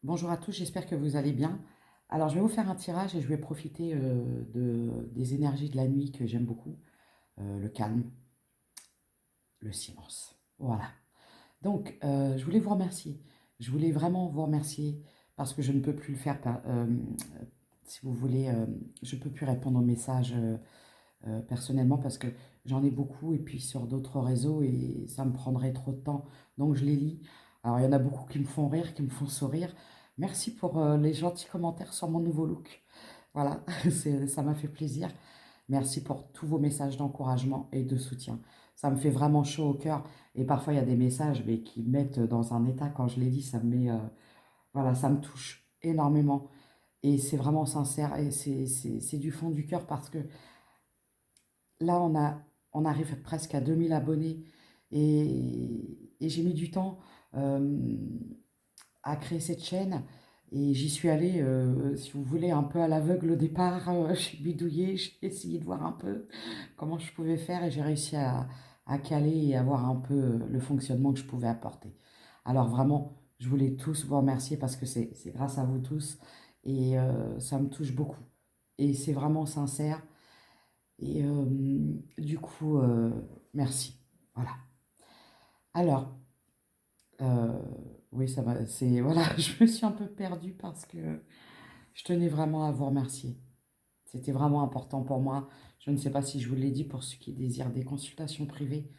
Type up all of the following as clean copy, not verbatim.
Bonjour à tous, j'espère que vous allez bien. Alors, je vais vous faire un tirage et je vais profiter des énergies de la nuit que j'aime beaucoup, le calme, le silence. Voilà. Donc, je voulais vous remercier. Je voulais vraiment vous remercier parce que je ne peux plus le faire. Si vous voulez, je ne peux plus répondre aux messages personnellement parce que j'en ai beaucoup et puis sur d'autres réseaux et ça me prendrait trop de temps. Donc, je les lis. Alors, il y en a beaucoup qui me font rire, qui me font sourire. Merci pour les gentils commentaires sur mon nouveau look. Voilà, ça m'a fait plaisir. Merci pour tous vos messages d'encouragement et de soutien. Ça me fait vraiment chaud au cœur. Et parfois, il y a des messages mais, qui me mettent dans un état, quand je les lis, ça me met, voilà, ça me touche énormément. Et c'est vraiment sincère et c'est du fond du cœur parce que là, on arrive presque à 2000 abonnés et j'ai mis du temps euh, à créer cette chaîne. Et j'y suis allée, si vous voulez, un peu à l'aveugle au départ. J'ai bidouillé, j'ai essayé de voir un peu comment je pouvais faire et j'ai réussi à caler et à voir un peu le fonctionnement que je pouvais apporter. Alors vraiment, je voulais tous vous remercier parce que c'est grâce à vous tous et ça me touche beaucoup. Et c'est vraiment sincère. Et du coup, merci. Voilà. Alors, euh, oui, ça va. C'est voilà, je me suis un peu perdue parce que je tenais vraiment à vous remercier. C'était vraiment important pour moi. Je ne sais pas si je vous l'ai dit pour ceux qui désirent des consultations privées.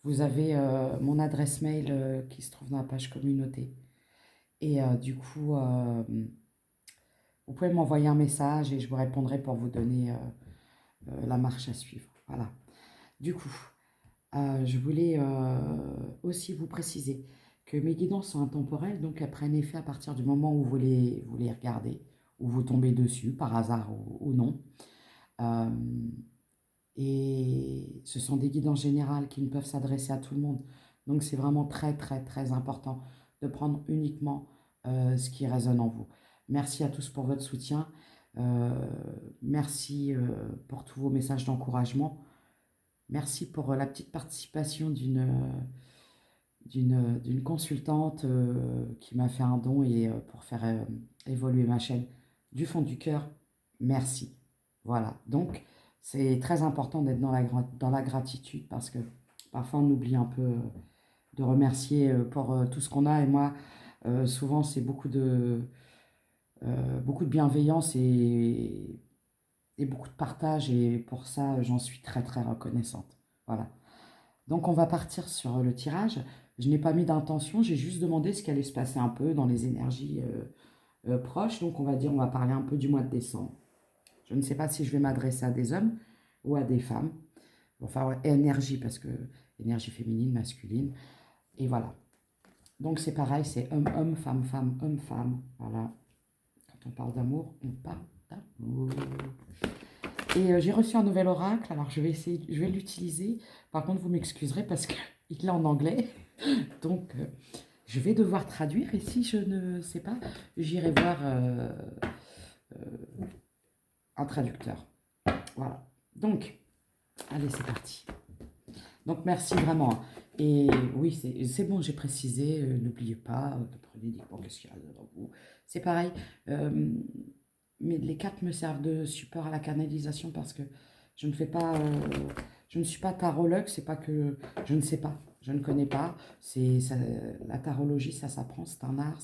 Vous avez mon adresse mail qui se trouve dans la page communauté. Et du coup, vous pouvez m'envoyer un message et je vous répondrai pour vous donner la marche à suivre. Voilà. Du coup, je voulais aussi vous préciser que mes guidances sont intemporelles, donc elles prennent effet à partir du moment où vous les regardez, où vous tombez dessus, par hasard ou non. Euh, et ce sont des guidances générales qui ne peuvent s'adresser à tout le monde. Donc c'est vraiment très très très important de prendre uniquement ce qui résonne en vous. Merci à tous pour votre soutien. Euh, Merci pour tous vos messages d'encouragement. Merci pour la petite participation d'une consultante qui m'a fait un don et pour faire évoluer ma chaîne du fond du cœur. Merci. Voilà. Donc, c'est très important d'être dans la gratitude parce que parfois on oublie un peu de remercier pour tout ce qu'on a. Et moi, souvent, c'est beaucoup de bienveillance et beaucoup de partage. Et pour ça, j'en suis très, très reconnaissante. Voilà. Donc on va partir sur le tirage. Je n'ai pas mis d'intention, j'ai juste demandé ce qui allait se passer un peu dans les énergies proches. Donc on va parler un peu du mois de décembre. Je ne sais pas si je vais m'adresser à des hommes ou à des femmes. Enfin, ouais, énergie, parce que énergie féminine, masculine. Et voilà. Donc c'est pareil, c'est homme, femme, femme, homme, femme. Voilà. Quand on parle d'amour, on parle d'amour. Et j'ai reçu un nouvel oracle, alors je vais l'utiliser. Par contre, vous m'excuserez parce qu'il est en anglais. Donc, je vais devoir traduire et si je ne sais pas, j'irai voir un traducteur. Voilà. Donc, allez, c'est parti. Donc, merci vraiment. Et oui, c'est bon, j'ai précisé. N'oubliez pas de prendre uniquement ce qu'il y a devant vous. C'est pareil. euh, mais les cartes me servent de support à la canalisation parce que je ne fais pas, je ne suis pas tarologue, c'est pas que je ne sais pas, je ne connais pas. La tarologie, ça s'apprend, c'est un art,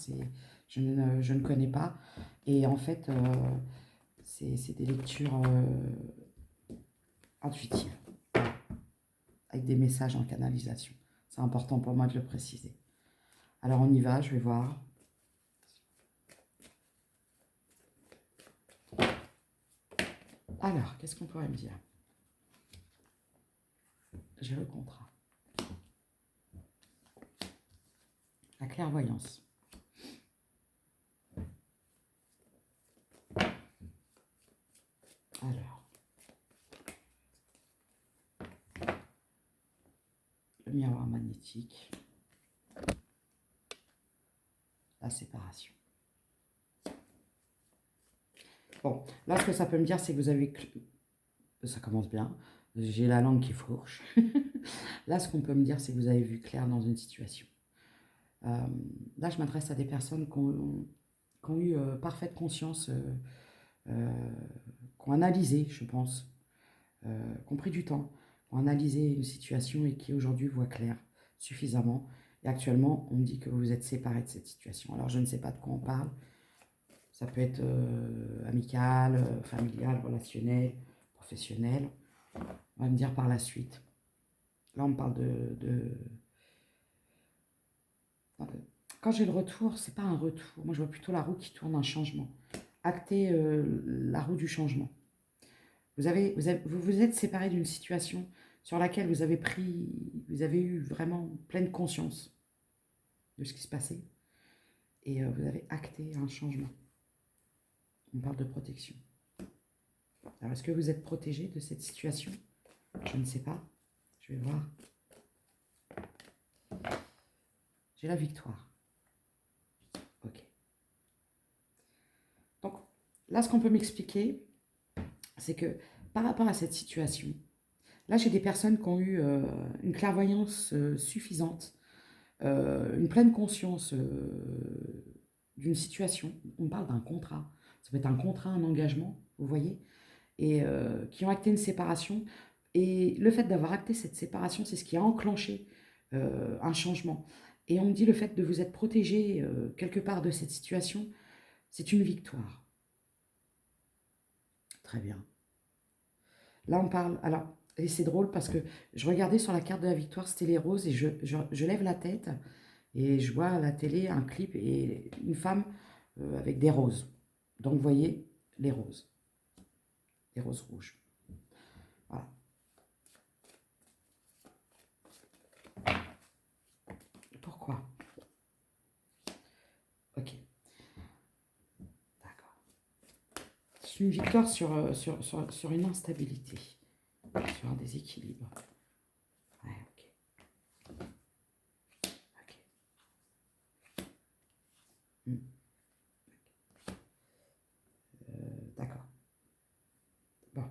je ne connais pas. Et en fait, c'est des lectures intuitives avec des messages en canalisation. C'est important pour moi de le préciser. Alors on y va, je vais voir. Alors, qu'est-ce qu'on pourrait me dire? J'ai le contrat. La clairvoyance. Alors, le miroir magnétique, la séparation. Bon, là, ce que ça peut me dire, c'est que vous avez... Ça commence bien. J'ai la langue qui fourche. Là, ce qu'on peut me dire, c'est que vous avez vu clair dans une situation. Euh, Là, je m'adresse à des personnes qui ont eu parfaite conscience, qui ont analysé, je pense, qui ont pris du temps, qui ont analysé une situation et qui aujourd'hui voient clair suffisamment. Et actuellement, on me dit que vous êtes séparés de cette situation. Alors, je ne sais pas de quoi on parle. Ça peut être amical, familial, relationnel, professionnel. On va me dire par la suite. Là, on me parle Quand j'ai le retour, c'est pas un retour. Moi, je vois plutôt la roue qui tourne, un changement. Acter la roue du changement. Vous vous êtes séparé d'une situation sur laquelle vous avez eu vraiment pleine conscience de ce qui se passait. Et vous avez acté un changement. On parle de protection. Alors, est-ce que vous êtes protégé de cette situation? Je ne sais pas. Je vais voir. J'ai la victoire. Ok. Donc, là, ce qu'on peut m'expliquer, c'est que par rapport à cette situation, là, j'ai des personnes qui ont eu une clairvoyance suffisante, une pleine conscience d'une situation. On parle d'un contrat. Ça peut être un contrat, un engagement, vous voyez, et qui ont acté une séparation. Et le fait d'avoir acté cette séparation, c'est ce qui a enclenché un changement. Et on me dit le fait de vous être protégé quelque part de cette situation, c'est une victoire. Très bien. Là, on parle... Alors, et c'est drôle parce que je regardais sur la carte de la victoire, c'était les roses, et je lève la tête et je vois à la télé un clip et une femme avec des roses. Donc, vous voyez, les roses. Les roses rouges. Voilà. Pourquoi? Ok. D'accord. C'est une victoire sur une instabilité, sur un déséquilibre. Ouais, ok. Ok. Hmm. D'accord. Bon.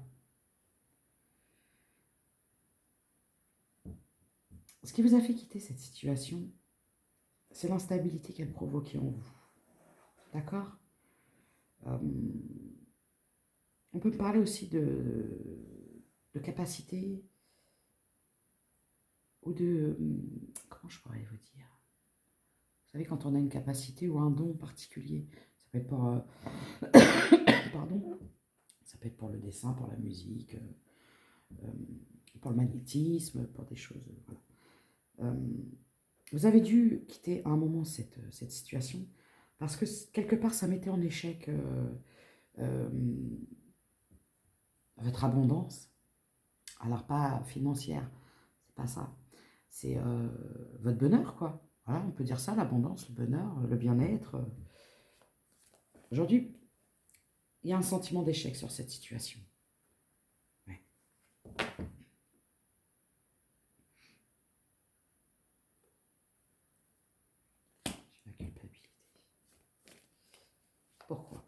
Ce qui vous a fait quitter cette situation, c'est l'instabilité qu'elle provoquait en vous. D'accord? On peut parler aussi de capacité ou de... Comment je pourrais vous dire? Vous savez, quand on a une capacité ou un don particulier, ça peut être pour... pardon, ça peut être pour le dessin, pour la musique, pour le magnétisme, pour des choses... Voilà. Vous avez dû quitter à un moment cette situation parce que quelque part, ça mettait en échec votre abondance. Alors, pas financière, c'est pas ça. C'est votre bonheur, quoi. Voilà, on peut dire ça, l'abondance, le bonheur, le bien-être. Aujourd'hui, il y a un sentiment d'échec sur cette situation. Ouais. J'ai la culpabilité. Pourquoi?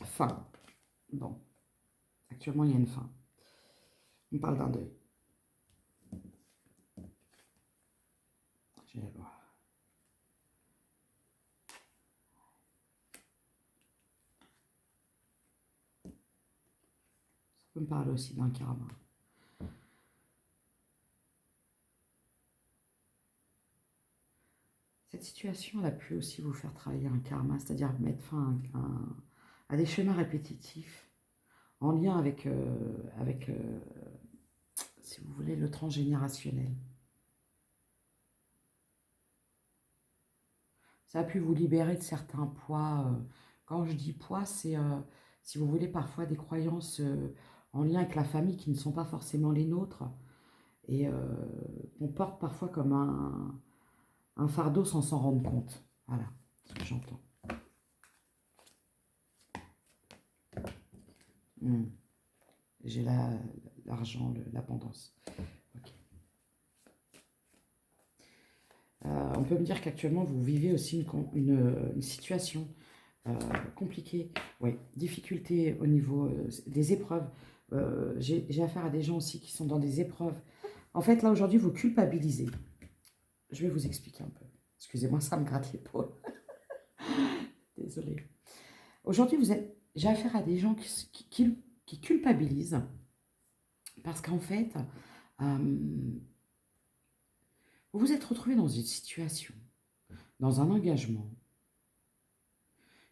Fin. Bon. Actuellement, il y a une fin. On parle d'un deuil. Je vais voir. Ça peut me parler aussi d'un karma. Cette situation, elle a pu aussi vous faire travailler un karma, c'est-à-dire mettre fin à des schémas répétitifs en lien avec, si vous voulez, le transgénérationnel. Ça a pu vous libérer de certains poids. Quand je dis poids, c'est, si vous voulez, parfois des croyances en lien avec la famille qui ne sont pas forcément les nôtres et qu'on porte parfois comme un fardeau sans s'en rendre compte. Voilà ce que j'entends. J'ai l'argent, l'abondance. Okay. On peut me dire qu'actuellement, vous vivez aussi une situation compliquée, oui, difficulté au niveau des épreuves. J'ai affaire à des gens aussi qui sont dans des épreuves. En fait, là, aujourd'hui, vous culpabilisez. je vais vous expliquer un peu. Excusez-moi, ça me gratte l'épaule. Désolée. Aujourd'hui, j'ai affaire à des gens qui culpabilisent parce qu'en fait, vous vous êtes retrouvé dans une situation, dans un engagement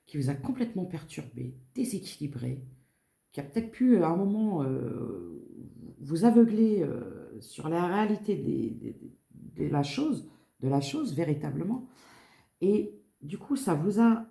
qui vous a complètement perturbé, déséquilibré, qui a peut-être pu à un moment vous aveugler sur la réalité de la chose véritablement. Et du coup, ça vous a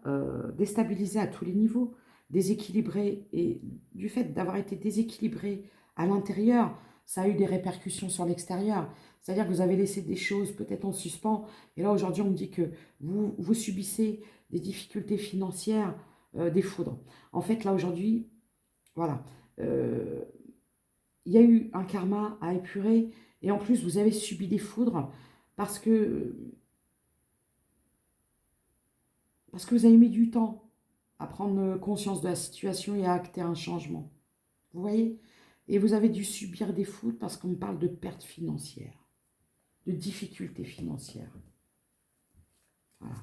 déstabilisé à tous les niveaux, déséquilibré. Et du fait d'avoir été déséquilibré à l'intérieur, ça a eu des répercussions sur l'extérieur. C'est-à-dire que vous avez laissé des choses peut-être en suspens. Et là, aujourd'hui, on me dit que vous subissez des difficultés financières, des foudres. En fait, là, aujourd'hui, voilà. Il y a eu un karma à épurer. Et en plus, vous avez subi des foudres parce que vous avez mis du temps à prendre conscience de la situation et à acter un changement. Vous voyez? Et vous avez dû subir des foudres parce qu'on parle de pertes financières, de difficultés financières. Voilà.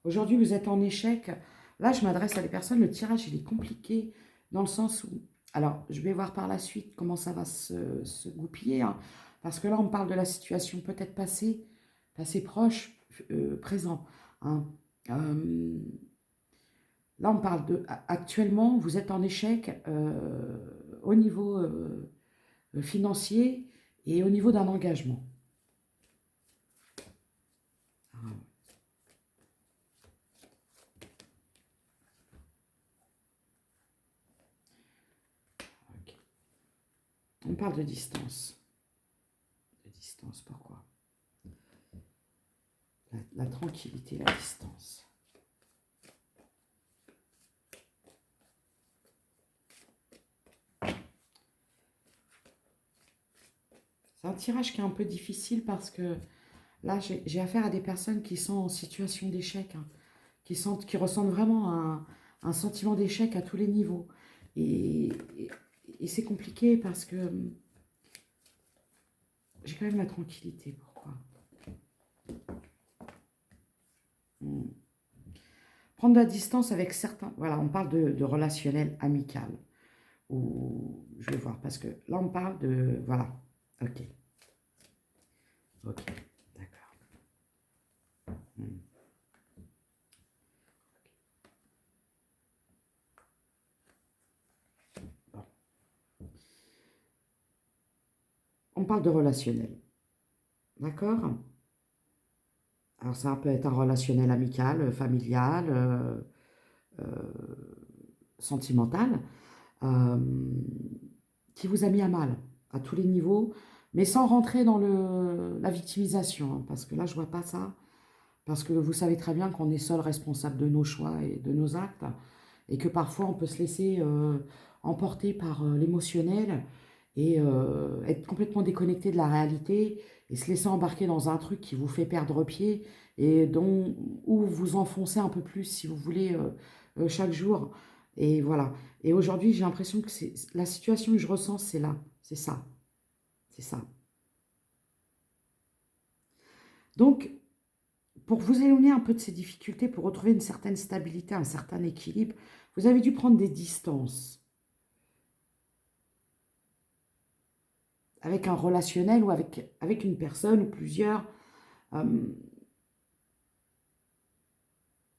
Aujourd'hui, vous êtes en échec. Là, je m'adresse à des personnes, le tirage, il est compliqué dans le sens où... Alors, je vais voir par la suite comment ça va se goupiller, hein, parce que là, on parle de la situation peut-être passée, passé proche, présent. Hein. Là, on parle de... Actuellement, vous êtes en échec au niveau financier et au niveau d'un engagement. Ah, ok. On parle de distance. De distance, pourquoi? La tranquillité, la distance. C'est un tirage qui est un peu difficile parce que là, j'ai affaire à des personnes qui sont en situation d'échec, hein, qui ressentent vraiment un sentiment d'échec à tous les niveaux. Et c'est compliqué parce que j'ai quand même la tranquillité. Pourquoi? Prendre de la distance avec certains... Voilà, on parle de relationnel amical. Ou je vais voir, parce que là, on parle de... Voilà, ok. Ok, d'accord. Bon. On parle de relationnel. D'accord? Alors, ça peut être un relationnel amical, familial, sentimental, euh, qui vous a mis à mal à tous les niveaux, mais sans rentrer dans la victimisation, hein, parce que là, je vois pas ça, parce que vous savez très bien qu'on est seul responsable de nos choix et de nos actes, et que parfois on peut se laisser emporter par l'émotionnel et être complètement déconnecté de la réalité et se laisser embarquer dans un truc qui vous fait perdre pied et où vous enfoncez un peu plus, si vous voulez, chaque jour. Et voilà. Et aujourd'hui, j'ai l'impression que la situation que je ressens, c'est là. C'est ça. C'est ça. Donc, pour vous éloigner un peu de ces difficultés, pour retrouver une certaine stabilité, un certain équilibre, vous avez dû prendre des distances avec un relationnel ou avec une personne ou plusieurs. Euh,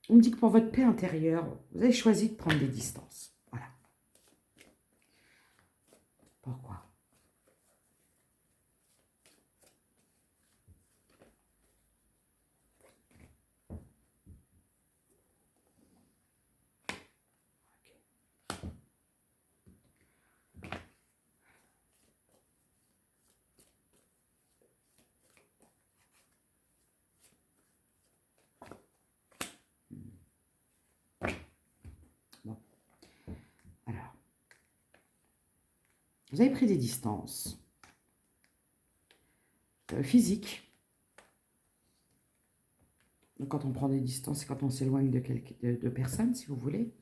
on me dit que pour votre paix intérieure, vous avez choisi de prendre des distances. Voilà. Pourquoi? Bon. Alors, vous avez pris des distances physiques. Donc, quand on prend des distances, c'est quand on s'éloigne de personnes, si vous voulez.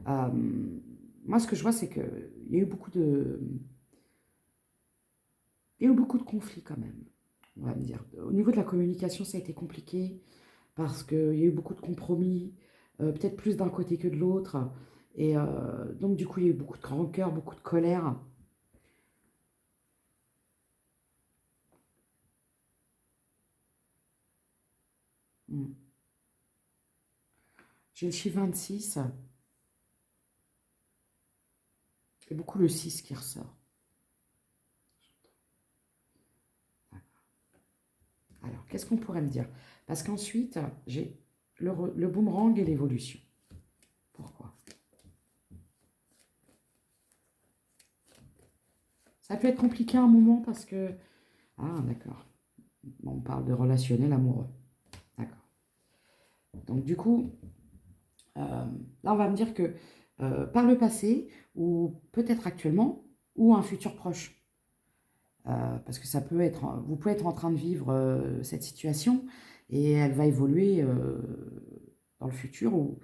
Moi, ce que je vois, c'est qu'il y a eu beaucoup Il y a eu beaucoup de conflits quand même, on va me dire. Au niveau de la communication, ça a été compliqué parce qu'il y a eu beaucoup de compromis, peut-être plus d'un côté que de l'autre. Et donc, du coup, il y a eu beaucoup de rancœur, beaucoup de colère. Mm. J'ai le chiffre 26 et beaucoup le 6 qui ressort. Alors, qu'est-ce qu'on pourrait me dire? Parce qu'ensuite, j'ai le boomerang et l'évolution. Pourquoi? Ça peut être compliqué à un moment parce que... Ah, d'accord. Bon, on parle de relationnel amoureux. D'accord. Donc, du coup, là, on va me dire que par le passé, ou peut-être actuellement, ou un futur proche, parce que ça peut être, vous pouvez être en train de vivre cette situation et elle va évoluer dans le futur. Où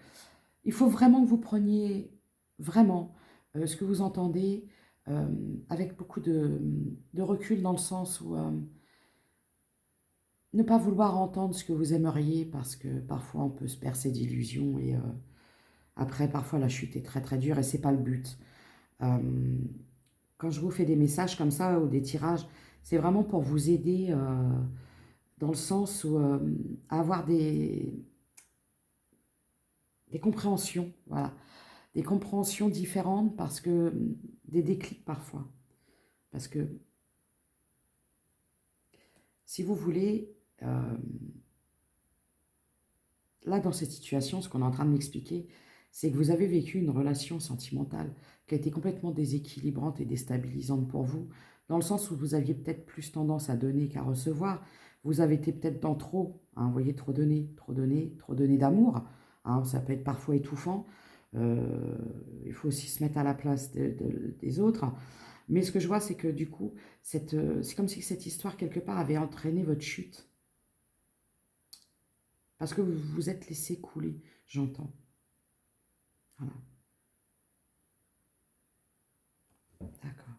il faut vraiment que vous preniez vraiment ce que vous entendez euh, avec beaucoup de recul dans le sens où ne pas vouloir entendre ce que vous aimeriez parce que parfois on peut se percer d'illusions et après parfois la chute est très très dure et c'est pas le but. Euh, Quand je vous fais des messages comme ça ou des tirages, c'est vraiment pour vous aider dans le sens où à avoir des compréhensions, voilà, des compréhensions différentes parce que des déclics parfois. Parce que si vous voulez, euh, là dans cette situation, ce qu'on est en train de m'expliquer, c'est que vous avez vécu une relation sentimentale qui a été complètement déséquilibrante et déstabilisante pour vous, dans le sens où vous aviez peut-être plus tendance à donner qu'à recevoir. Vous avez été peut-être dans trop, hein, vous voyez, trop donner d'amour. Hein, ça peut être parfois étouffant. Il faut aussi se mettre à la place des autres. Mais ce que je vois, c'est que du coup, c'est comme si cette histoire, quelque part, avait entraîné votre chute. Parce que vous vous êtes laissé couler, j'entends. Voilà, d'accord.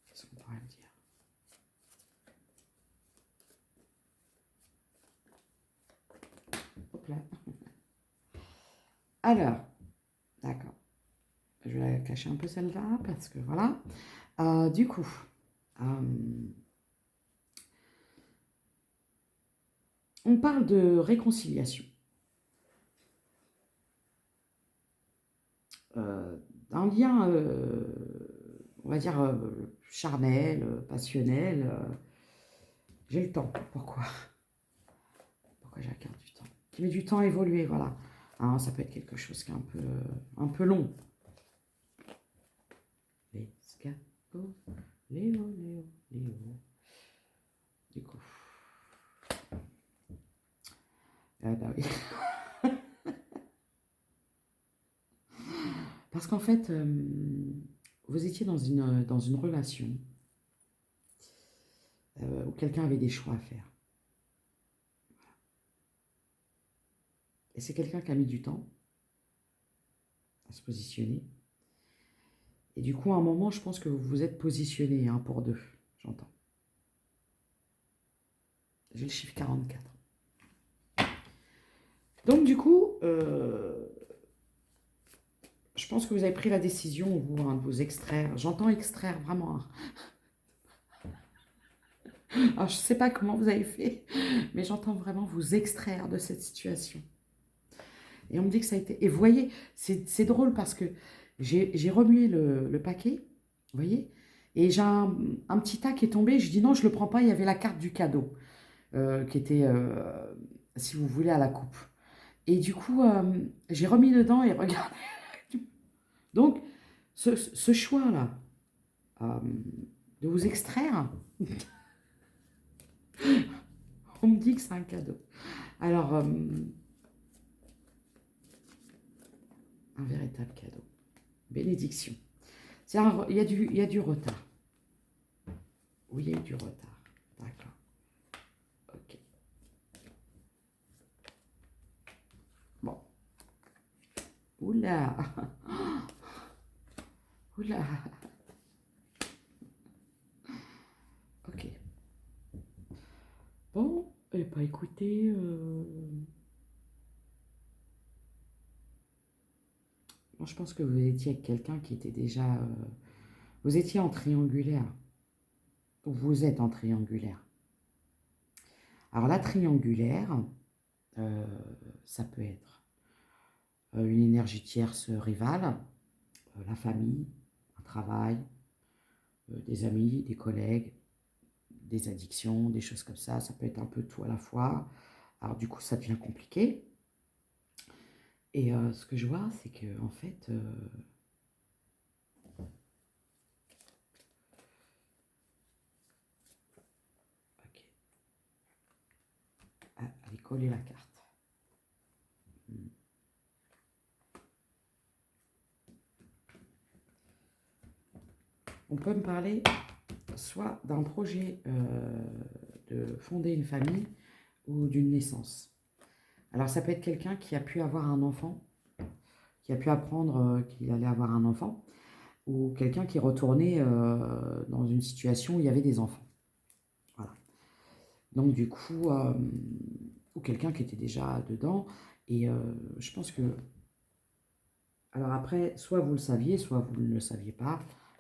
Qu'est-ce qu'on pourrait me dire? Hop là. Alors, d'accord. Je vais la cacher un peu celle-là parce que voilà. Du coup, euh, on parle de réconciliation. Euh, un lien, on va dire, charnel, passionnel. J'ai le temps. Pourquoi? Pourquoi j'accorde du temps? Qui met du temps à évoluer, voilà. Hein, ça peut être quelque chose qui est un peu long. Les scapos, Léo, Léo, Léo. Du coup. Ah bah oui. Parce qu'en fait, vous étiez dans une relation où quelqu'un avait des choix à faire. Et c'est quelqu'un qui a mis du temps à se positionner. Et du coup, à un moment, je pense que vous vous êtes positionné hein, pour deux. J'entends. J'ai le chiffre 44. Donc, du coup, je pense que vous avez pris la décision, vous, hein, de vous extraire. J'entends extraire vraiment. Hein. Alors, je ne sais pas comment vous avez fait, mais j'entends vraiment vous extraire de cette situation. Et on me dit que ça a été... Et vous voyez, c'est drôle parce que j'ai remué le paquet, vous voyez, et j'ai un petit tas qui est tombé. Je dis non, je ne le prends pas, il y avait la carte du cadeau qui était, si vous voulez, à la coupe. Et du coup, j'ai remis dedans et regardez. Donc, ce choix-là, de vous extraire, on me dit que c'est un cadeau. Alors, un véritable cadeau. Bénédiction. Il y a du retard. Oui, il y a eu du retard. D'accord. Ok. Bon. Oula. Oula. Ok. Bon, et pas écoutez. Moi, je pense que vous étiez avec quelqu'un qui était déjà. Vous étiez en triangulaire. Ou vous êtes en triangulaire. Alors, la triangulaire, euh, ça peut être une énergie tierce rivale, la famille, un travail, des amis, des collègues, des addictions, des choses comme ça. Ça peut être un peu tout à la fois. Alors, du coup, ça devient compliqué. Et ce que je vois, c'est que en fait, ok, allez coller la carte. On peut me parler soit d'un projet de fonder une famille ou d'une naissance. Alors ça peut être quelqu'un qui a pu avoir un enfant, qui a pu apprendre qu'il allait avoir un enfant, ou quelqu'un qui est retourné dans une situation où il y avait des enfants. Voilà. Donc du coup, ou quelqu'un qui était déjà dedans. Et je pense que... Alors après, soit vous le saviez, soit vous ne le saviez pas.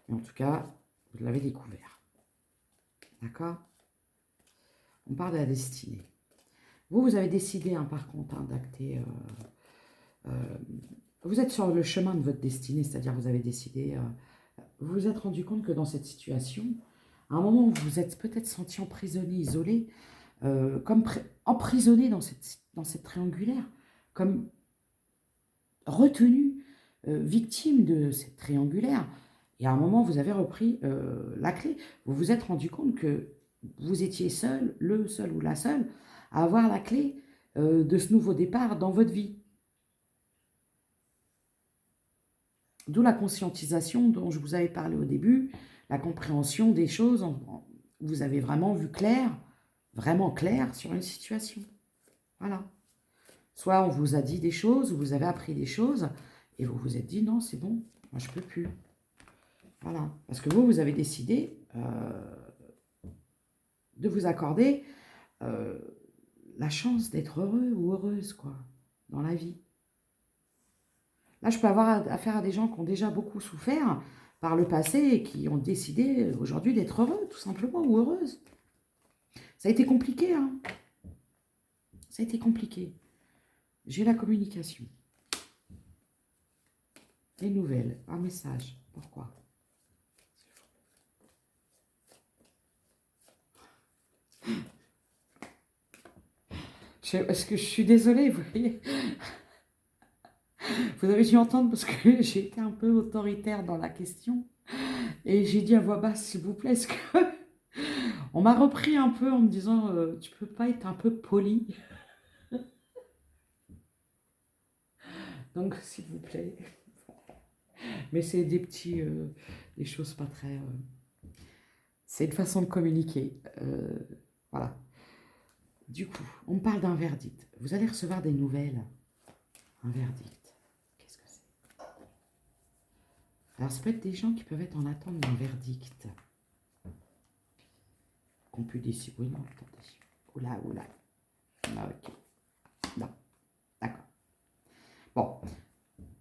Mais en tout cas, vous l'avez découvert. D'accord? On parle de la destinée. Vous avez décidé, hein, par contre, hein, d'acter... vous êtes sur le chemin de votre destinée, c'est-à-dire vous avez décidé... vous vous êtes rendu compte que dans cette situation, à un moment où vous vous êtes peut-être senti emprisonné, isolé, comme emprisonné dans cette triangulaire, comme retenu, victime de cette triangulaire. Et à un moment, vous avez repris la clé. Vous vous êtes rendu compte que vous étiez seul, le seul ou la seule, à avoir la clé de ce nouveau départ dans votre vie. D'où la conscientisation dont je vous avais parlé au début, la compréhension des choses. Vous avez vraiment vu clair, vraiment clair sur une situation. Voilà. Soit on vous a dit des choses, ou vous avez appris des choses, et vous vous êtes dit non, c'est bon, moi je peux plus. Voilà. Parce que vous avez décidé de vous accorder la chance d'être heureux ou heureuse, quoi, dans la vie. Là, je peux avoir affaire à des gens qui ont déjà beaucoup souffert par le passé et qui ont décidé aujourd'hui d'être heureux, tout simplement, ou heureuses. Ça a été compliqué, hein. Ça a été compliqué. J'ai la communication. Les nouvelles, un message. Pourquoi? Est-ce que je suis désolée, vous voyez? Vous avez dû entendre parce que j'ai été un peu autoritaire dans la question. Et j'ai dit à voix basse, s'il vous plaît, est-ce que... On m'a repris un peu en me disant, tu peux pas être un peu poli? Donc, s'il vous plaît. Mais c'est des petits... des choses pas très... C'est une façon de communiquer. Voilà. Du coup, on me parle d'un verdict. Vous allez recevoir des nouvelles. Un verdict. Qu'est-ce que c'est? Alors, ça peut être des gens qui peuvent être en attente d'un verdict. Qu'on peut décider. Oui, non, attendez. Oula, oula. Ah, ok. Non. D'accord. Bon.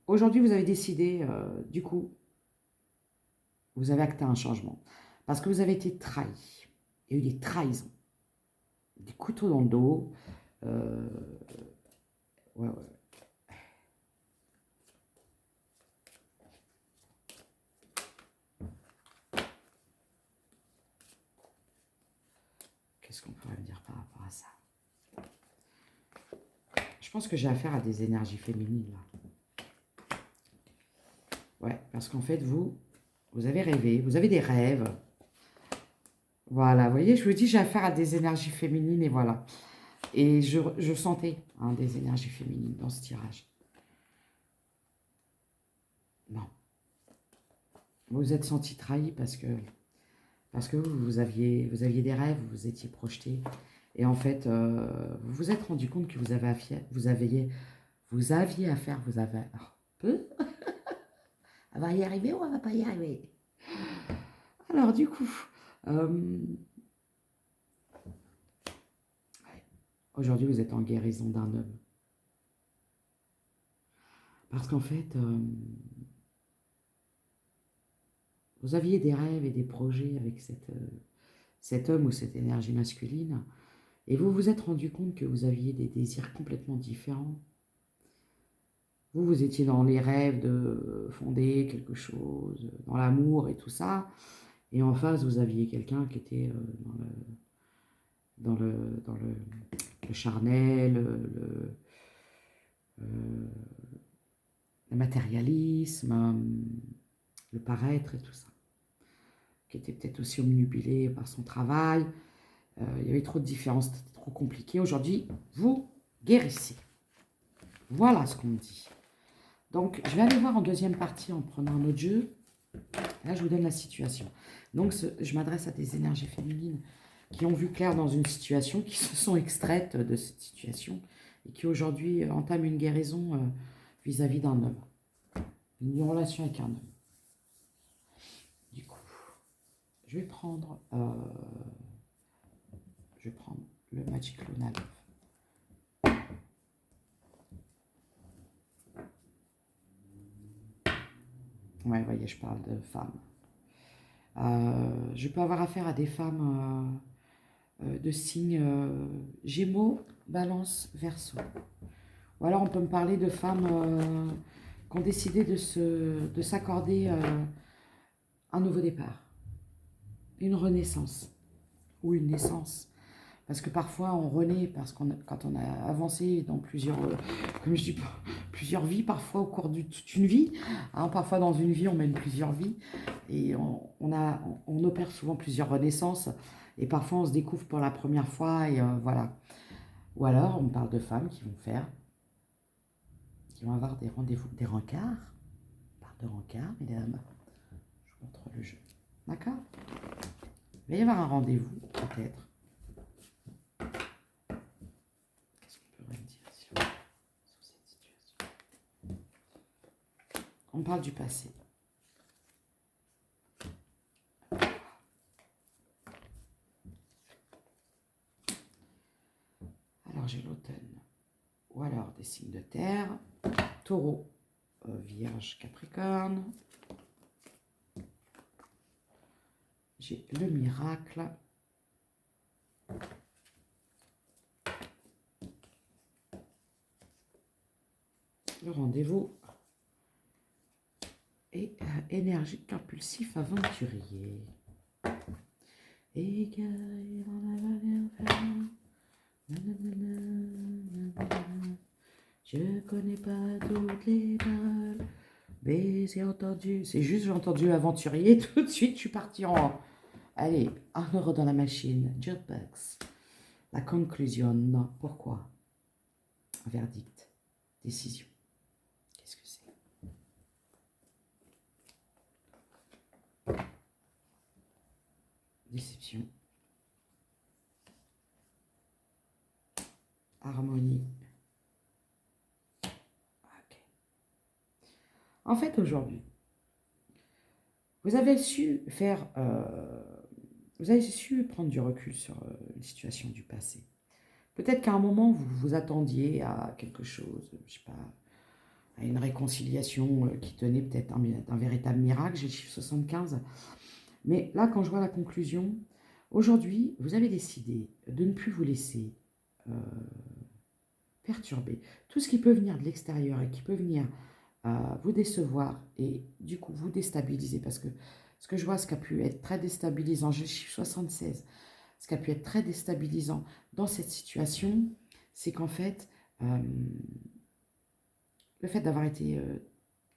Aujourd'hui, vous avez décidé, du coup, vous avez acté un changement. Parce que vous avez été trahi. Il y a eu des trahisons. Des couteaux dans le dos. Ouais, ouais. Qu'est-ce qu'on pourrait me dire par rapport à ça? Je pense que j'ai affaire à des énergies féminines, là. Ouais, parce qu'en fait, vous avez rêvé, vous avez des rêves. Voilà, vous voyez, je vous dis, j'ai affaire à des énergies féminines, et voilà. Et je sentais hein, des énergies féminines dans ce tirage. Non. Vous vous êtes senti trahi parce que vous aviez des rêves, vous vous étiez projeté. Et en fait, vous vous êtes rendu compte que vous aviez affaire, Elle va y arriver ou elle va pas y arriver? Alors du coup, aujourd'hui vous êtes en guérison d'un homme. Parce qu'en fait, vous aviez des rêves et des projets avec cet homme ou cette énergie masculine, et vous vous êtes rendu compte que vous aviez des désirs complètement différents. Vous étiez dans les rêves de fonder quelque chose, dans l'amour et tout ça, et en face, vous aviez quelqu'un qui était dans le charnel, le matérialisme, le paraître et tout ça, qui était peut-être aussi omnubilé par son travail. Il y avait trop de différences, c'était trop compliqué. Aujourd'hui, vous guérissez. Voilà ce qu'on me dit. Donc, je vais aller voir en deuxième partie en prenant un autre jeu. Là, je vous donne la situation. Donc, je m'adresse à des énergies féminines qui ont vu clair dans une situation, qui se sont extraites de cette situation et qui aujourd'hui entament une guérison vis-à-vis d'un homme. Une relation avec un homme. Du coup, je vais prendre le Magic Luna Love. Ouais, vous voyez, je parle de femmes. Je peux avoir affaire à des femmes de signes Gémeaux, Balance, Verseau. Ou alors on peut me parler de femmes qui ont décidé de s'accorder un nouveau départ, une renaissance ou une naissance. Parce que parfois on renaît parce quand on a avancé dans comme je dis, plusieurs vies, parfois au cours d'une vie. Hein, parfois dans une vie on mène plusieurs vies et on opère souvent plusieurs renaissances et parfois on se découvre pour la première fois et voilà. Ou alors on me parle de femmes qui vont avoir des rendez-vous, des rencarts. On parle de rencarts, mesdames. Je vous montre le jeu. D'accord? Il va y avoir un rendez-vous, peut-être. Qu'est-ce qu'on pourrait me dire sur cette situation? On parle du passé. Alors j'ai l'automne. Ou alors des signes de terre. Taureau, Vierge, Capricorne. J'ai le miracle. Le rendez-vous. Et énergique, impulsif, aventurier. Égaré dans la vallée infernale. Je connais pas toutes les balles. Mais j'ai entendu. C'est juste, j'ai entendu aventurier. Tout de suite, je suis partie en. Allez, 1 € dans la machine. Jukebox. La conclusion. Non. Pourquoi? Un verdict. Décision. Qu'est-ce que c'est? Déception. Harmonie. Ok. En fait, aujourd'hui, vous avez su vous avez su prendre du recul sur une situation du passé. Peut-être qu'à un moment, vous vous attendiez à quelque chose, je sais pas, à une réconciliation qui tenait peut-être un véritable miracle, j'ai le chiffre 75. Mais là, quand je vois la conclusion, aujourd'hui, vous avez décidé de ne plus vous laisser euh, perturber. Tout ce qui peut venir de l'extérieur et qui peut venir vous décevoir et du coup vous déstabiliser, parce que ce que je vois, ce qui a pu être très déstabilisant, j'ai le chiffre 76, ce qui a pu être très déstabilisant dans cette situation, c'est qu'en fait, le fait d'avoir été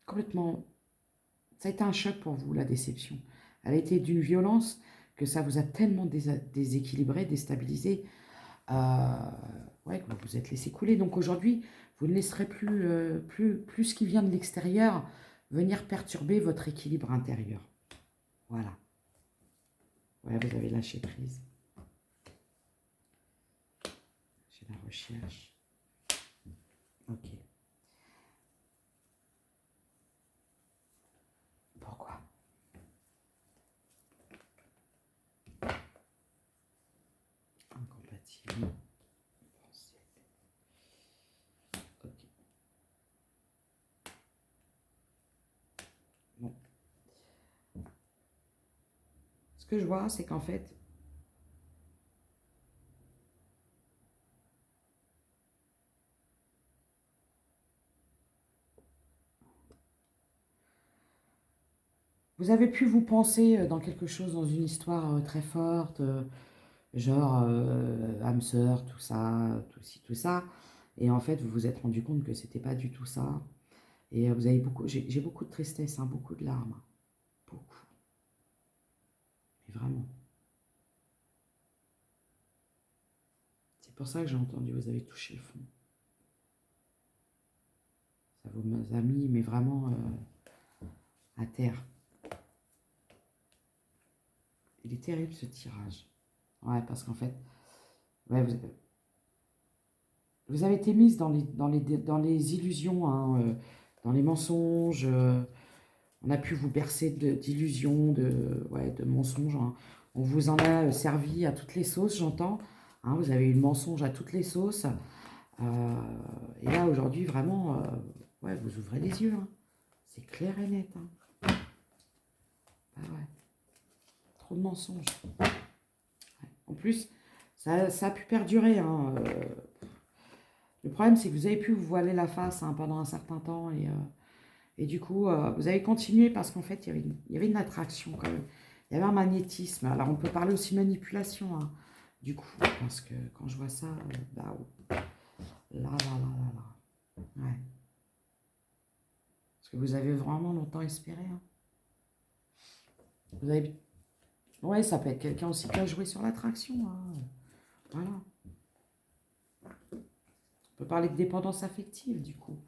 complètement... Ça a été un choc pour vous, la déception. Elle a été d'une violence que ça vous a tellement déséquilibré, déstabilisé, ouais, que vous vous êtes laissé couler. Donc aujourd'hui, vous ne laisserez plus ce qui vient de l'extérieur venir perturber votre équilibre intérieur. Voilà. Ouais, vous avez lâché prise. J'ai la recherche. Ok. Négativement. Pensez. Ok. Bon. Ce que je vois, c'est qu'en fait, vous avez pu vous penser dans quelque chose, dans une histoire très forte, genre âme sœur, tout ça, tout ci, tout ça. Et en fait, vous vous êtes rendu compte que c'était pas du tout ça. Et vous avez beaucoup, j'ai beaucoup de tristesse, hein, beaucoup de larmes. Beaucoup. Mais vraiment. C'est pour ça que j'ai entendu, vous avez touché le fond. Ça vous a mis, mais vraiment à terre. Il est terrible ce tirage. Ouais, parce qu'en fait, ouais, vous avez été mise dans les illusions, hein, dans les mensonges. On a pu vous bercer d'illusions, ouais, de mensonges, hein. On vous en a servi à toutes les sauces, j'entends. Hein, vous avez eu le mensonge à toutes les sauces. Et là, aujourd'hui, vraiment, ouais, vous ouvrez les yeux, hein. C'est clair et net, hein. Ah ouais. Trop de mensonges. Ouais. En plus, ça a pu perdurer, hein. Le problème, c'est que vous avez pu vous voiler la face, hein, pendant un certain temps. Et du coup, vous avez continué parce qu'en fait, il y avait une attraction quand même. Il y avait un magnétisme. Alors, on peut parler aussi de manipulation, hein, du coup. Parce que quand je vois ça, bah, oh, là. Ouais. Parce que vous avez vraiment longtemps espéré, hein. Vous avez... Ouais, ça peut être quelqu'un aussi qui a joué sur l'attraction, hein. Voilà. On peut parler de dépendance affective, du coup,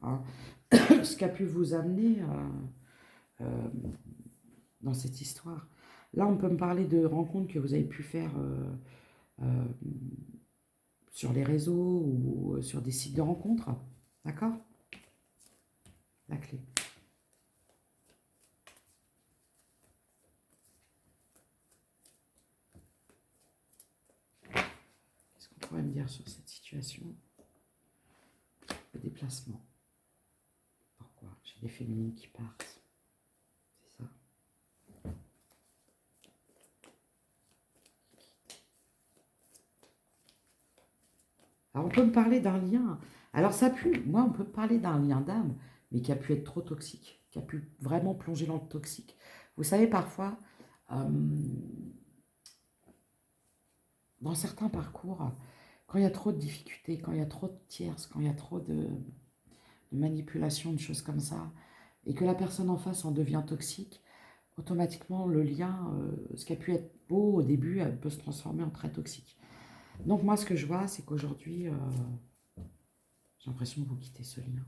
hein. Ce qui a pu vous amener euh, dans cette histoire. Là, on peut me parler de rencontres que vous avez pu faire euh, sur les réseaux ou sur des sites de rencontres. D'accord? La clé. Qu'est-ce qu'on pourrait me dire sur cette situation? Le déplacement. Pourquoi? J'ai des féminines qui partent. C'est ça. Alors, on peut me parler d'un lien. Alors, ça a pu, moi, on peut me parler d'un lien d'âme, mais qui a pu être trop toxique, qui a pu vraiment plonger dans le toxique. Vous savez, parfois, dans certains parcours, quand il y a trop de difficultés, quand il y a trop de tierces, quand il y a trop de manipulation, de choses comme ça, et que la personne en face en devient toxique, automatiquement, le lien, ce qui a pu être beau au début, peut se transformer en très toxique. Donc, moi, ce que je vois, c'est qu'aujourd'hui, j'ai l'impression que vous quittez ce lien.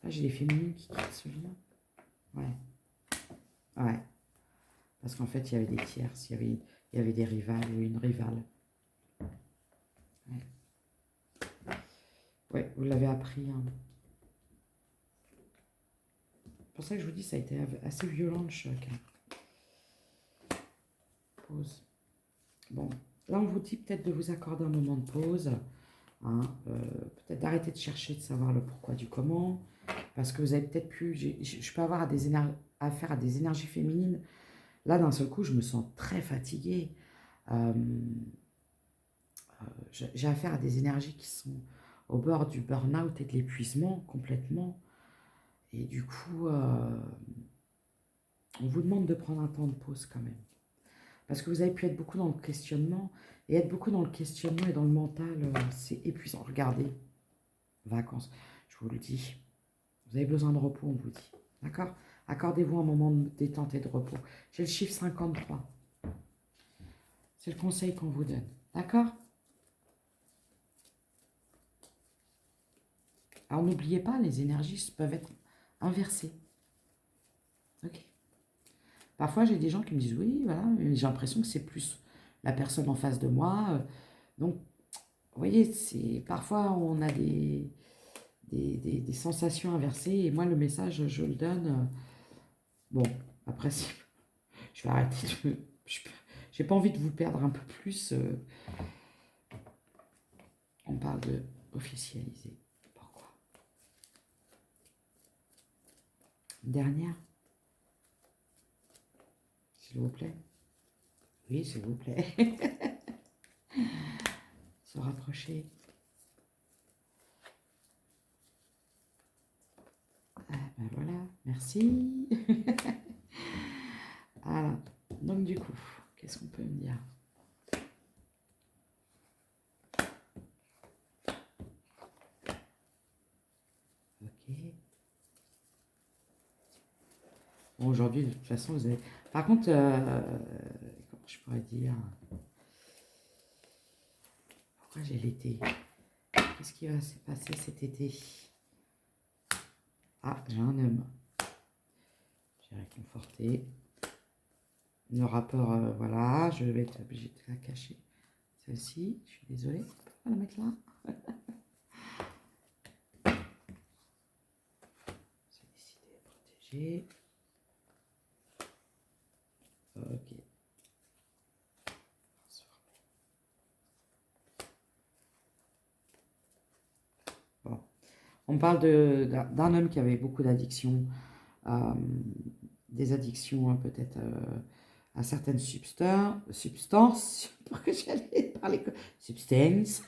Là, j'ai des féminines qui quittent ce lien. Ouais. Ouais. Parce qu'en fait, il y avait des tierces, il y avait des rivales ou une rivale. Ouais, ouais, vous l'avez appris, hein. C'est pour ça que je vous dis, ça a été assez violent le choc, hein. Pause. Bon, là, on vous dit peut-être de vous accorder un moment de pause, hein, peut-être d'arrêter de chercher, de savoir le pourquoi du comment, parce que vous avez peut-être pu, je peux avoir affaire à des énergies féminines. Là, d'un seul coup, je me sens très fatiguée. Euh, j'ai affaire à des énergies qui sont au bord du burn-out et de l'épuisement complètement. Et du coup, on vous demande de prendre un temps de pause quand même. Parce que vous avez pu être beaucoup dans le questionnement. Et être beaucoup dans le questionnement et dans le mental, c'est épuisant. Regardez, vacances, je vous le dis. Vous avez besoin de repos, on vous dit. D'accord? Accordez-vous un moment de détente et de repos. J'ai le chiffre 53. C'est le conseil qu'on vous donne. D'accord? Alors n'oubliez pas, les énergies peuvent être inversées. Ok? Parfois, j'ai des gens qui me disent oui, voilà, mais j'ai l'impression que c'est plus la personne en face de moi. Donc, vous voyez, parfois on a des sensations inversées et moi, le message, je le donne. Bon, après, je vais arrêter. J'ai pas envie de vous perdre un peu plus. On parle de officialiser. Pourquoi? Dernière, s'il vous plaît. Oui, s'il vous plaît. Se rapprocher. Ah ben voilà, merci. Voilà. Donc du coup, qu'est-ce qu'on peut me dire? Ok. Bon, aujourd'hui, de toute façon, vous avez... Par contre, comment je pourrais dire? Pourquoi j'ai l'été? Qu'est-ce qui va se passer cet été? Ah, j'ai un homme. J'ai réconforté. Le rapport, voilà, je vais être obligée de la cacher. Celle-ci, je suis désolée. On va la mettre là. J'ai décidé de protéger. Ok. Bon. On parle d'un homme qui avait beaucoup d'addictions, des addictions peut-être à certaines substances, pourquoi j'allais parler substances.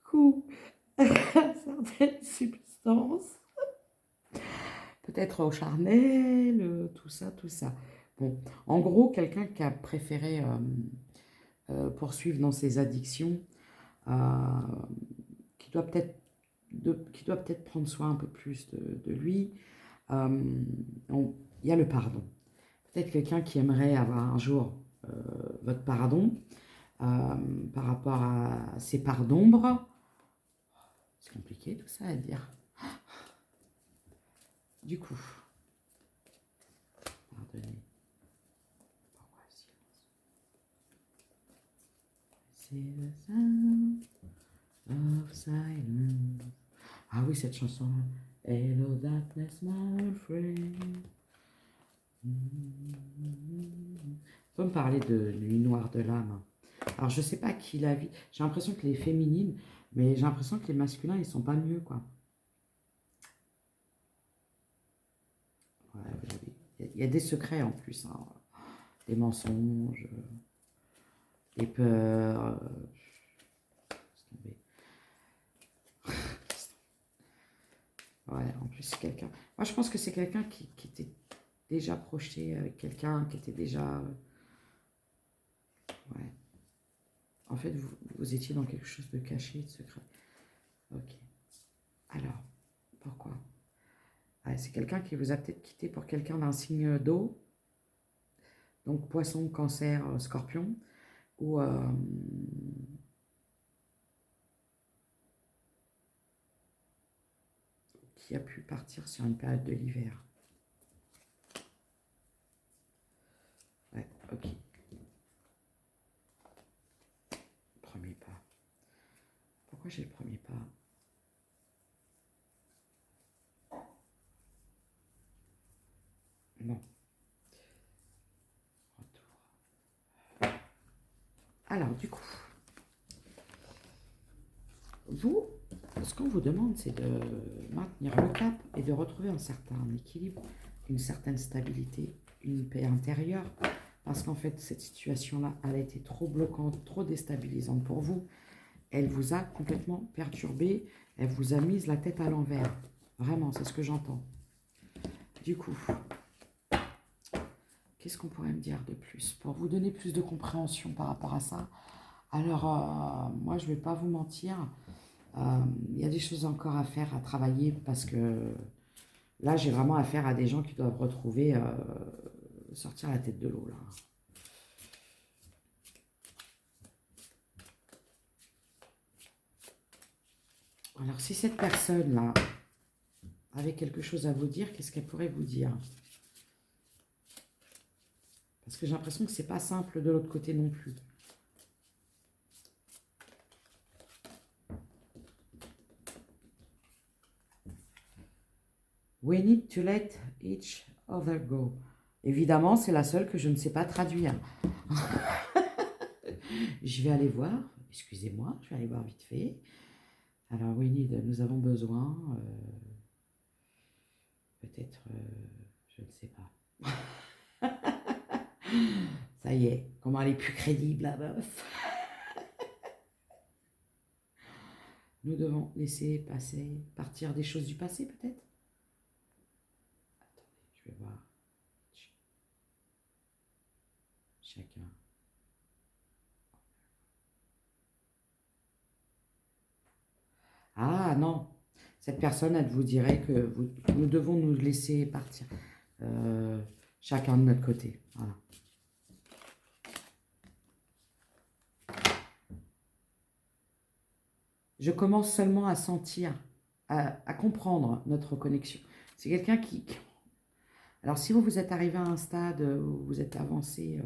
Coup, certaines substances, peut-être au charnel, tout ça, tout ça. Bon, en gros, quelqu'un qui a préféré poursuivre dans ses addictions, euh, qui doit peut-être prendre soin un peu plus de lui. Il y a le pardon. Peut-être quelqu'un qui aimerait avoir un jour votre pardon par rapport à ses parts d'ombre. C'est compliqué tout ça à dire. Du coup, pardonnez. Pourquoi silence? C'est le sound of silence. Ah oui, cette chanson-là. Hello darkness, my old friend. On peut me parler de Nuit noire de l'âme. Alors, je sais pas qui la vit. J'ai l'impression que les féminines, mais j'ai l'impression que les masculins, ils sont pas mieux, quoi. Ouais, il y a des secrets en plus, hein. Des mensonges, des peurs. Ouais, en plus, c'est quelqu'un. Moi, je pense que c'est quelqu'un qui était déjà projeté avec quelqu'un, qui était déjà. Ouais. En fait, vous étiez dans quelque chose de caché, de secret. Ok. Alors, pourquoi? Ah, c'est quelqu'un qui vous a peut-être quitté pour quelqu'un d'un signe d'eau. Donc, poisson, cancer, scorpion. Ou. Qui a pu partir sur une période de l'hiver. Ouais, ok. Premier pas. Pourquoi j'ai le premier pas? Non. Retour. Alors, du coup, vous, ce qu'on vous demande, c'est de maintenir le cap et de retrouver un certain équilibre, une certaine stabilité, une paix intérieure. Parce qu'en fait, cette situation-là, elle a été trop bloquante, trop déstabilisante pour vous. Elle vous a complètement perturbé. Elle vous a mis la tête à l'envers. Vraiment, c'est ce que j'entends. Du coup, qu'est-ce qu'on pourrait me dire de plus pour vous donner plus de compréhension par rapport à ça? Alors, moi, je ne vais pas vous mentir. Il y a des choses encore à faire, à travailler, parce que là, j'ai vraiment affaire à des gens qui doivent retrouver, sortir la tête de l'eau, là. Alors, si cette personne-là, avait quelque chose à vous dire, qu'est-ce qu'elle pourrait vous dire? Parce que j'ai l'impression que c'est pas simple de l'autre côté non plus. We need to let each other go. Évidemment, c'est la seule que je ne sais pas traduire. Je vais aller voir. Excusez-moi, je vais aller voir vite fait. Alors, we need, nous avons besoin. Peut-être, je ne sais pas. Ça y est, comment elle est plus crédible, la meuf. Nous devons laisser passer, partir des choses du passé, peut-être. Attendez, je vais voir. Chacun. Ah non, cette personne, elle vous dirait que nous devons nous laisser partir. Chacun de notre côté. Voilà. Je commence seulement à sentir, à comprendre notre connexion. C'est quelqu'un qui... Alors, si vous êtes arrivé à un stade où vous êtes avancé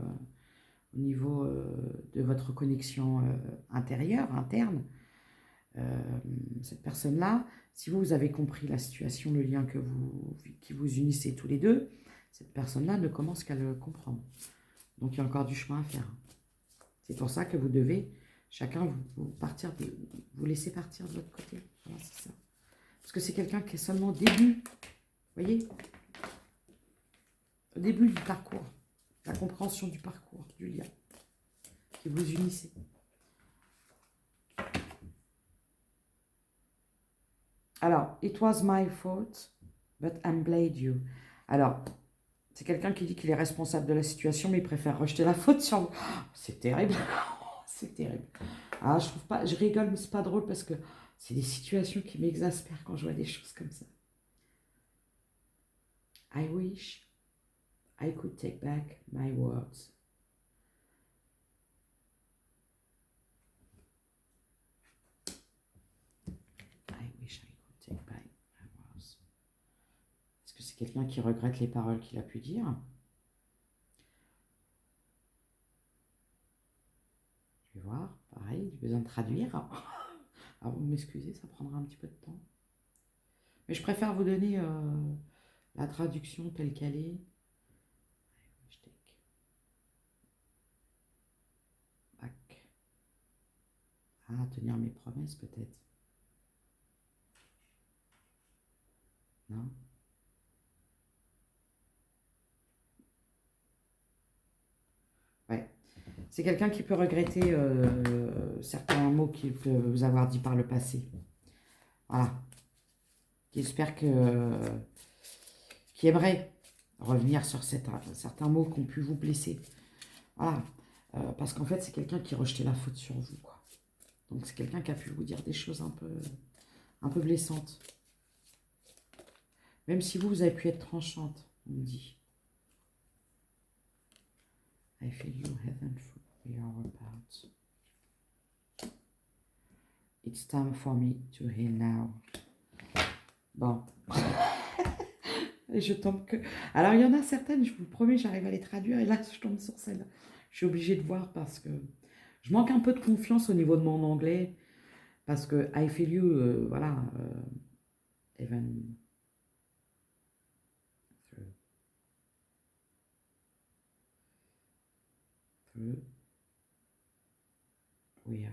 au niveau de votre connexion intérieure, interne, cette personne-là, si vous avez compris la situation, le lien qui vous unissez tous les deux, cette personne-là ne commence qu'à le comprendre. Donc, il y a encore du chemin à faire. C'est pour ça que vous devez, chacun, vous laisser partir de votre côté. Voilà, c'est ça. Parce que c'est quelqu'un qui est seulement au début, vous voyez, au début du parcours, la compréhension du parcours, du lien, qui vous unissez. Alors, it was my fault, but I blame you. Alors, c'est quelqu'un qui dit qu'il est responsable de la situation, mais il préfère rejeter la faute sur vous. Oh, c'est terrible. C'est terrible. Ah, je trouve pas, je rigole, mais c'est pas drôle parce que c'est des situations qui m'exaspèrent quand je vois des choses comme ça. I wish I could take back my words. I wish I could take back my words. Est-ce que c'est quelqu'un qui regrette les paroles qu'il a pu dire? Je vais voir, pareil, j'ai besoin de traduire. Alors, vous m'excusez, ça prendra un petit peu de temps. Mais je préfère vous donner la traduction telle qu'elle est. Je take back. Ah, tenir mes promesses peut-être. Non? Ouais. C'est quelqu'un qui peut regretter certains mots qu'il peut vous avoir dit par le passé. Voilà. J'espère qui aimerait revenir sur certains mots qui ont pu vous blesser. Voilà. Parce qu'en fait, c'est quelqu'un qui rejetait la faute sur vous, quoi. Donc, c'est quelqu'un qui a pu vous dire des choses un peu blessantes. Même si vous avez pu être tranchante, on me dit. I feel you heaven we are apart. It's time for me to heal now. Bon. Et je tombe que... Alors, il y en a certaines, je vous promets, j'arrive à les traduire. Et là, je tombe sur celle-là. Je suis obligée de voir parce que je manque un peu de confiance au niveau de mon anglais. Parce que I feel you, voilà. Even through we are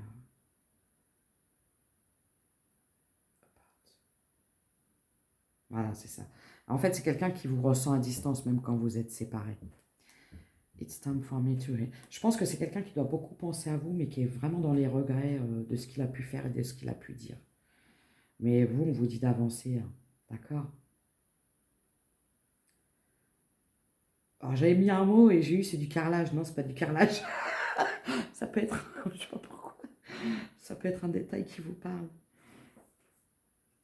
apart. Voilà, c'est ça. En fait, c'est quelqu'un qui vous ressent à distance, même quand vous êtes séparés. It's time for me to... Je pense que c'est quelqu'un qui doit beaucoup penser à vous, mais qui est vraiment dans les regrets de ce qu'il a pu faire et de ce qu'il a pu dire. Mais vous, on vous dit d'avancer, hein. D'accord? Alors, j'avais mis un mot et j'ai eu, c'est du carrelage. Non, c'est pas du carrelage. Ça peut être... Je sais pas pourquoi. Ça peut être un détail qui vous parle.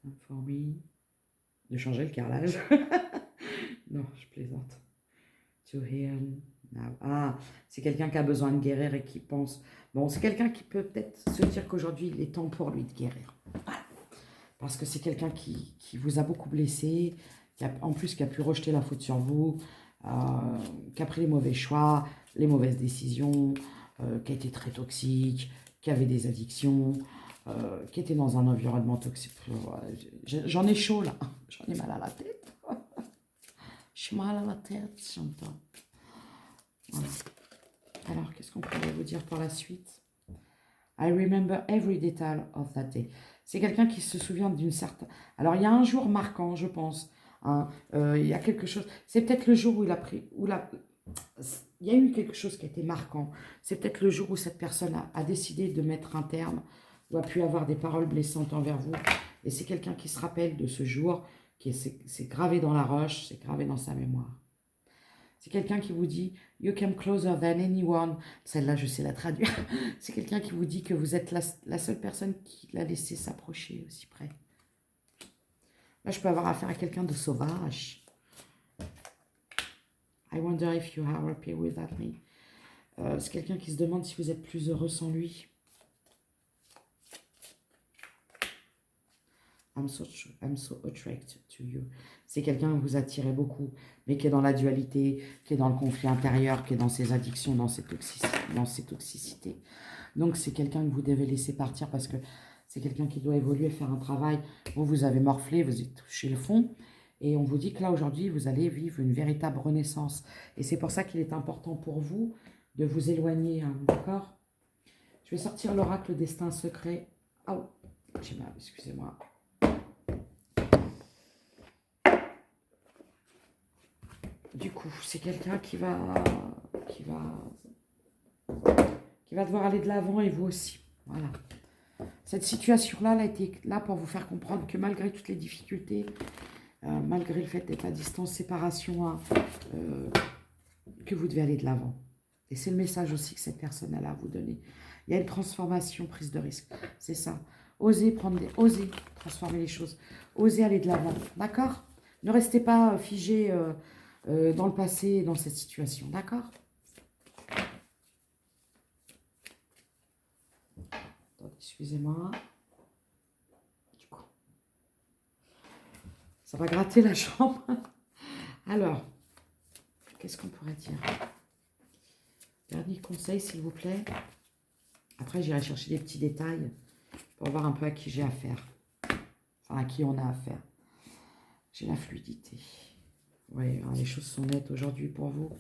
Time for me... De changer le carrelage. Non, je plaisante. To heal now. Ah, c'est quelqu'un qui a besoin de guérir et qui pense... Bon, c'est quelqu'un qui peut peut-être se dire qu'aujourd'hui, il est temps pour lui de guérir. Voilà. Parce que c'est quelqu'un qui vous a beaucoup blessé, en plus qui a pu rejeter la faute sur vous, qui a pris les mauvais choix, les mauvaises décisions, qui a été très toxique, qui avait des addictions, qui était dans un environnement toxique. J'en ai chaud là, j'en ai mal à la tête. Je suis mal à la tête, j'entends. Voilà. Alors, qu'est-ce qu'on pourrait vous dire pour la suite? I remember every detail of that day. C'est quelqu'un qui se souvient d'une certaine... Alors, il y a un jour marquant, je pense. Hein, il y a quelque chose... C'est peut-être le jour où il a pris... Il y a eu quelque chose qui a été marquant. C'est peut-être le jour où cette personne a décidé de mettre un terme, ou a pu avoir des paroles blessantes envers vous. Et c'est quelqu'un qui se rappelle de ce jour, c'est gravé dans la roche, c'est gravé dans sa mémoire. C'est quelqu'un qui vous dit « You came closer than anyone ». Celle-là, je sais la traduire. C'est quelqu'un qui vous dit que vous êtes la seule personne qui l'a laissé s'approcher aussi près. Là, je peux avoir affaire à quelqu'un de sauvage. I wonder if you are happy without me. C'est quelqu'un qui se demande si vous êtes plus heureux sans lui. I'm so attracted to you. C'est quelqu'un que vous attirez beaucoup, mais qui est dans la dualité, qui est dans le conflit intérieur, qui est dans ses addictions, dans ses toxicités. Donc, c'est quelqu'un que vous devez laisser partir parce que c'est quelqu'un qui doit évoluer, faire un travail. Vous avez morflé, vous êtes touché le fond. Et on vous dit que là, aujourd'hui, vous allez vivre une véritable renaissance. Et c'est pour ça qu'il est important pour vous de vous éloigner, hein, d'accord? Je vais sortir l'oracle destin secret. Oh, j'ai mal, excusez-moi. Du coup, c'est quelqu'un qui va devoir aller de l'avant et vous aussi. Voilà. Cette situation-là, elle a été là pour vous faire comprendre que malgré toutes les difficultés, malgré le fait d'être à distance, séparation, hein, que vous devez aller de l'avant. Et c'est le message aussi que cette personne a à vous donner. Il y a une transformation, prise de risque. C'est ça. Osez transformer les choses. Osez aller de l'avant. D'accord? Ne restez pas figé dans le passé, dans cette situation. D'accord? Attendez, excusez-moi. Du coup, ça va gratter la chambre. Alors, qu'est-ce qu'on pourrait dire? Dernier conseil, s'il vous plaît. Après, j'irai chercher des petits détails pour voir un peu à qui j'ai affaire. Enfin, à qui on a affaire. J'ai la fluidité. Oui, les choses sont nettes aujourd'hui pour vous.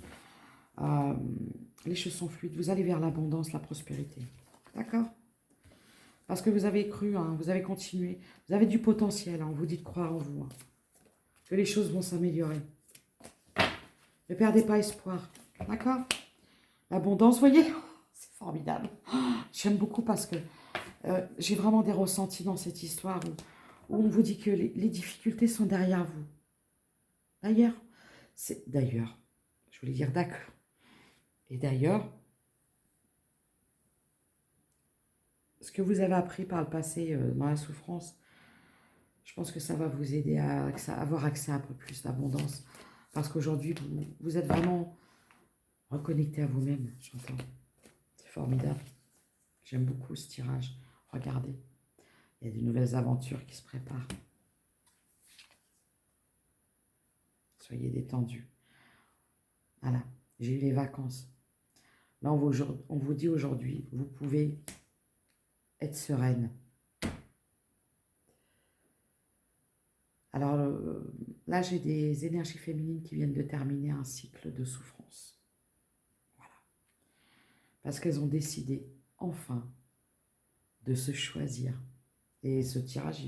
Les choses sont fluides. Vous allez vers l'abondance, la prospérité. D'accord? Parce que vous avez cru, hein, vous avez continué. Vous avez du potentiel. Hein, on vous dit de croire en vous. Hein, que les choses vont s'améliorer. Ne perdez pas espoir. D'accord? L'abondance, vous voyez? C'est formidable. J'aime beaucoup parce que j'ai vraiment des ressentis dans cette histoire où on vous dit que les difficultés sont derrière vous. D'ailleurs, je voulais dire d'accord. Et d'ailleurs, ce que vous avez appris par le passé dans la souffrance, je pense que ça va vous aider à avoir accès à un peu plus d'abondance. Parce qu'aujourd'hui, vous êtes vraiment reconnecté à vous-même, j'entends. C'est formidable. J'aime beaucoup ce tirage. Regardez, il y a de nouvelles aventures qui se préparent. Soyez détendus. Voilà, j'ai eu les vacances. Là, on vous dit aujourd'hui, vous pouvez être sereine. Alors là, j'ai des énergies féminines qui viennent de terminer un cycle de souffrance. Voilà. Parce qu'elles ont décidé, enfin, de se choisir. Et ce tirage,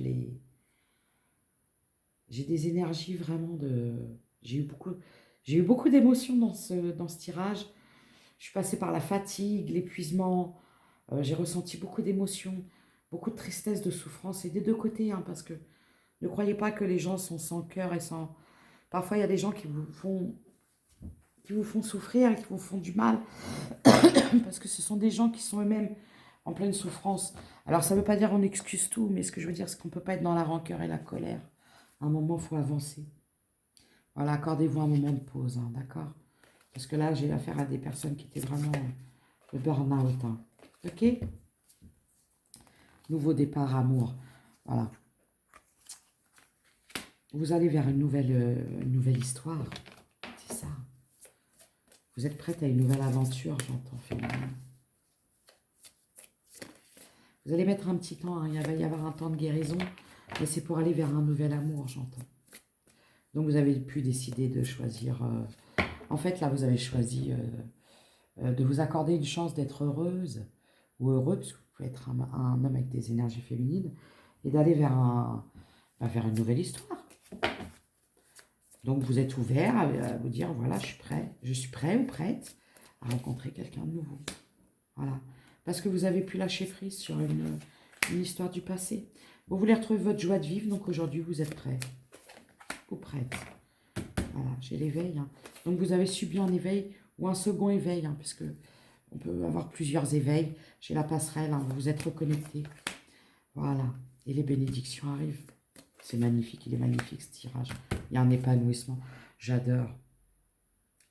j'ai des énergies vraiment de... J'ai eu beaucoup d'émotions dans ce tirage. Je suis passée par la fatigue, l'épuisement. J'ai ressenti beaucoup d'émotions, beaucoup de tristesse, de souffrance. Et des deux côtés, hein, parce que ne croyez pas que les gens sont sans cœur et sans... Parfois, il y a des gens qui vous font souffrir, qui vous font du mal. Parce que ce sont des gens qui sont eux-mêmes en pleine souffrance. Alors, ça ne veut pas dire on excuse tout, mais ce que je veux dire, c'est qu'on ne peut pas être dans la rancœur et la colère. À un moment, il faut avancer. Voilà, accordez-vous un moment de pause, hein, d'accord? Parce que là, j'ai affaire à des personnes qui étaient vraiment le burn-out. Hein. Ok? Nouveau départ, amour. Voilà. Vous allez vers une nouvelle histoire. C'est ça. Vous êtes prête à une nouvelle aventure, j'entends, féminine. Vous allez mettre un petit temps, hein, il va y avoir un temps de guérison, mais c'est pour aller vers un nouvel amour, j'entends. Donc vous avez pu décider de choisir... en fait, là, vous avez choisi de vous accorder une chance d'être heureuse ou heureux, parce que vous pouvez être un homme avec des énergies féminines, et d'aller vers une nouvelle histoire. Donc vous êtes ouvert à vous dire, voilà, je suis prêt ou prête à rencontrer quelqu'un de nouveau. Voilà. Parce que vous avez pu lâcher prise sur une histoire du passé. Vous voulez retrouver votre joie de vivre, donc aujourd'hui vous êtes prêt ou prête. Voilà, j'ai l'éveil. Hein. Donc vous avez subi un éveil ou un second éveil, hein, parce que on peut avoir plusieurs éveils. J'ai la passerelle, hein, vous vous êtes reconnecté. Voilà, et les bénédictions arrivent. C'est magnifique, il est magnifique ce tirage. Il y a un épanouissement, j'adore.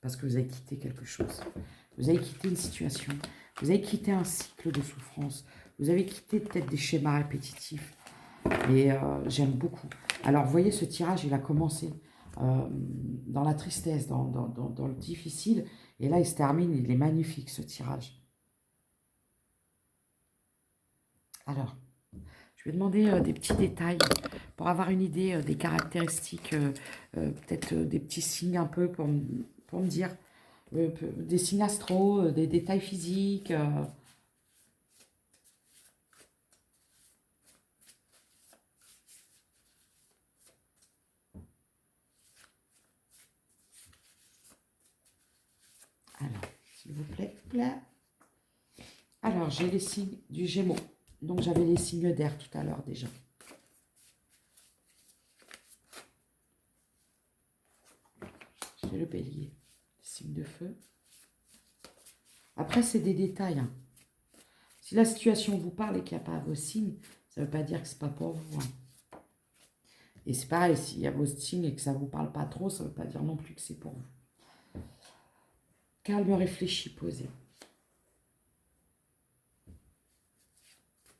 Parce que vous avez quitté quelque chose. Vous avez quitté une situation. Vous avez quitté un cycle de souffrance. Vous avez quitté peut-être des schémas répétitifs. Et j'aime beaucoup. Alors, vous voyez, ce tirage, il a commencé dans la tristesse, dans le difficile. Et là, il se termine. Il est magnifique, ce tirage. Alors, je vais demander des petits détails pour avoir une idée des caractéristiques, peut-être des petits signes un peu pour me dire des signes astro, des détails physiques. Alors, s'il vous plaît. Alors, j'ai les signes du Gémeaux. Donc, j'avais les signes d'air tout à l'heure déjà. J'ai le bélier, signe de feu. Après, c'est des détails. Hein. Si la situation vous parle et qu'il n'y a pas vos signes, ça ne veut pas dire que ce n'est pas pour vous. Hein. Et c'est pareil, s'il y a vos signes et que ça ne vous parle pas trop, ça ne veut pas dire non plus que c'est pour vous. Calme, réfléchi, posé.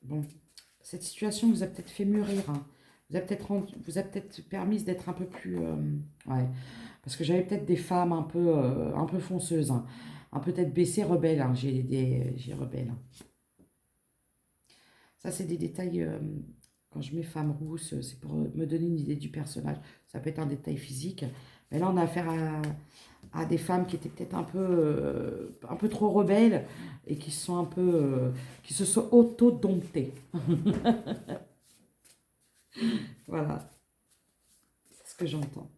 Bon, cette situation vous a peut-être fait mûrir. Hein. Vous a peut-être permis d'être un peu plus... ouais, parce que j'avais peut-être des femmes un peu fonceuses. Hein. Un peu tête baissée, rebelles. Hein. J'ai rebelle. Hein. Ça, c'est des détails... quand je mets femme rousse, c'est pour me donner une idée du personnage. Ça peut être un détail physique. Mais là, on a affaire à des femmes qui étaient peut-être un peu trop rebelles et qui sont qui se sont auto-domptées. Voilà, c'est ce que j'entends.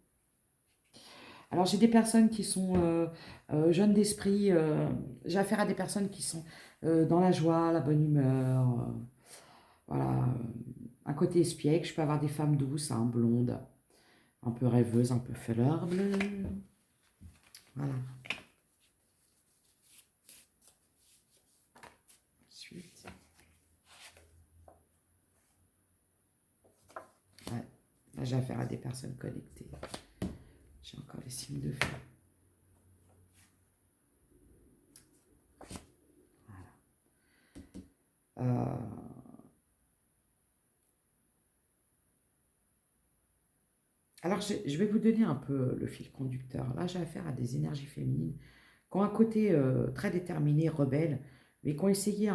Alors, j'ai des personnes qui sont jeunes d'esprit. J'ai affaire à des personnes qui sont dans la joie, la bonne humeur. Voilà, un côté espiègle. Je peux avoir des femmes douces, hein, blondes, un peu rêveuses, un peu fleur bleue. Voilà. Ensuite. Ouais. Là, j'ai affaire à des personnes connectées. J'ai encore les signes de feu. Voilà. Alors, je vais vous donner un peu le fil conducteur. Là, j'ai affaire à des énergies féminines qui ont un côté très déterminé, rebelle, mais qui ont essayé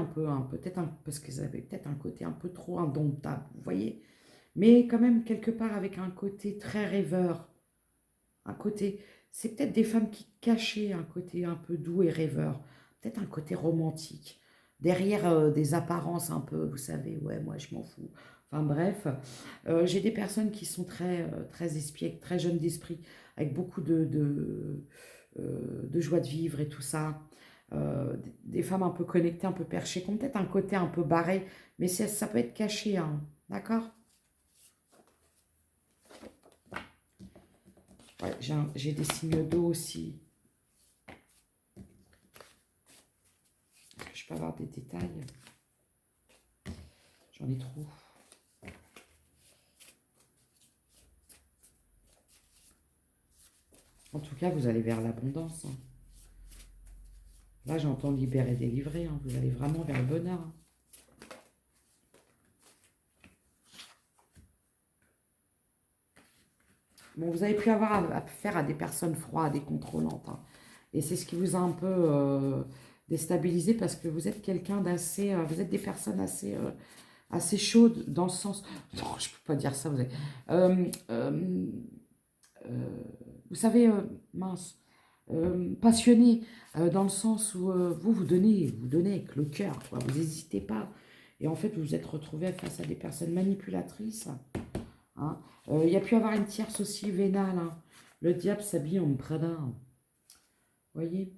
parce qu'ils avaient peut-être un côté un peu trop indomptable, vous voyez, mais quand même quelque part avec un côté très rêveur, c'est peut-être des femmes qui cachaient un côté un peu doux et rêveur, peut-être un côté romantique, derrière des apparences un peu, vous savez, ouais, moi je m'en fous. Enfin bref, j'ai des personnes qui sont très espiègles, très jeunes d'esprit, avec beaucoup de joie de vivre et tout ça. Des femmes un peu connectées, un peu perchées, qui ont peut-être un côté un peu barré, mais ça peut être caché, hein, d'accord? Ouais, j'ai des signes d'eau aussi. Est-ce que je peux avoir des détails? J'en ai trop. En tout cas, vous allez vers l'abondance. Hein. Là, j'entends libérer, délivrer. Hein. Vous allez vraiment vers le bonheur. Hein. Bon, vous avez pu avoir affaire à des personnes froides et contrôlantes, hein. Et c'est ce qui vous a un peu déstabilisé parce que vous êtes quelqu'un d'assez... vous êtes des personnes assez chaudes dans le sens... Non, je ne peux pas dire ça. Euh, euh, euh, vous savez, mince, passionné dans le sens où vous donnez avec le cœur, quoi. Vous n'hésitez pas. Et en fait, vous vous êtes retrouvé face à des personnes manipulatrices, hein. Il y a pu avoir une tierce aussi vénale, hein. Le diable s'habille en Prada. Vous voyez?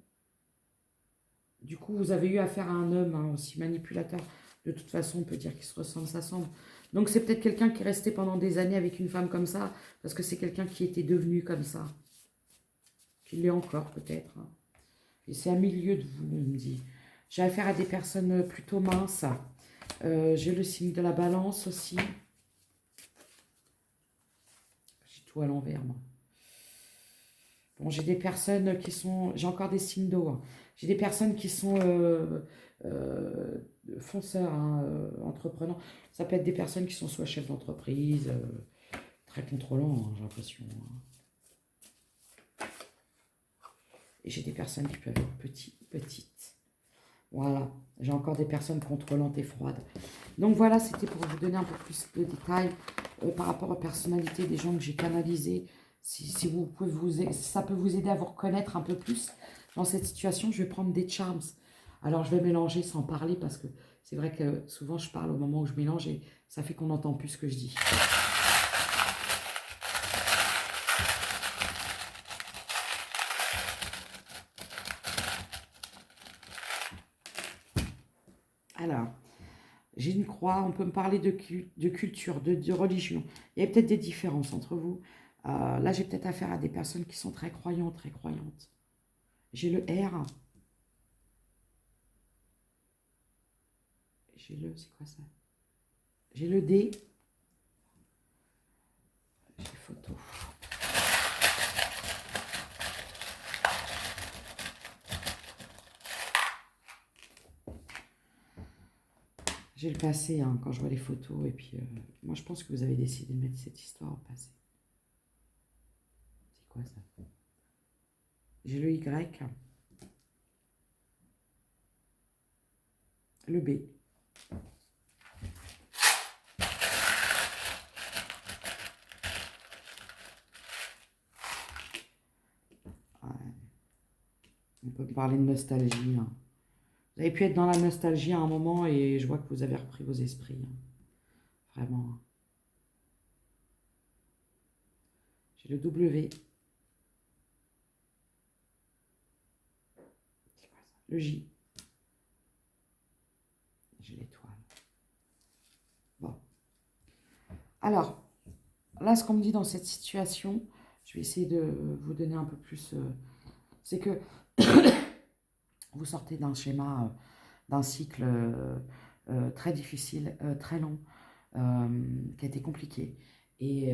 Du coup, vous avez eu affaire à un homme, hein, aussi manipulateur. De toute façon, on peut dire qu'il se ressemble, ça semble. Donc, c'est peut-être quelqu'un qui est resté pendant des années avec une femme comme ça, parce que c'est quelqu'un qui était devenu comme ça. Qui l'est encore, peut-être, hein. Et c'est à milieu de vous, on me dit. J'ai affaire à des personnes plutôt minces. J'ai le signe de la balance aussi. J'ai tout à l'envers, moi. Bon, j'ai des personnes qui sont... J'ai encore des signes d'eau, hein. J'ai des personnes qui sont fonceurs, hein, entreprenants. Ça peut être des personnes qui sont soit chefs d'entreprise, très contrôlants, hein, j'ai l'impression, hein. Et j'ai des personnes qui peuvent être petites. Voilà, j'ai encore des personnes contrôlantes et froides. Donc voilà, c'était pour vous donner un peu plus de détails par rapport aux personnalités des gens que j'ai canalisés. Si vous pouvez ça peut vous aider à vous reconnaître un peu plus dans cette situation, je vais prendre des charms. Alors je vais mélanger sans parler parce que c'est vrai que souvent je parle au moment où je mélange et ça fait qu'on n'entend plus ce que je dis. Alors, j'ai une croix, on peut me parler de culture, de religion. Il y a peut-être des différences entre vous. Là, j'ai peut-être affaire à des personnes qui sont très croyantes, très croyantes. J'ai le R. C'est quoi ça? J'ai le D. J'ai photo. J'ai le passé, hein, quand je vois les photos. Et puis, moi, je pense que vous avez décidé de mettre cette histoire au passé. C'est quoi ça? J'ai le Y. Le B. Ouais. On peut parler de nostalgie, hein. Vous avez pu être dans la nostalgie à un moment et je vois que vous avez repris vos esprits, hein. Vraiment, hein. J'ai le W. C'est quoi ça? Le J. J'ai l'étoile. Bon. Alors, là, ce qu'on me dit dans cette situation, je vais essayer de vous donner un peu plus... c'est que vous sortez d'un schéma, d'un cycle très difficile, très long, qui a été compliqué. Et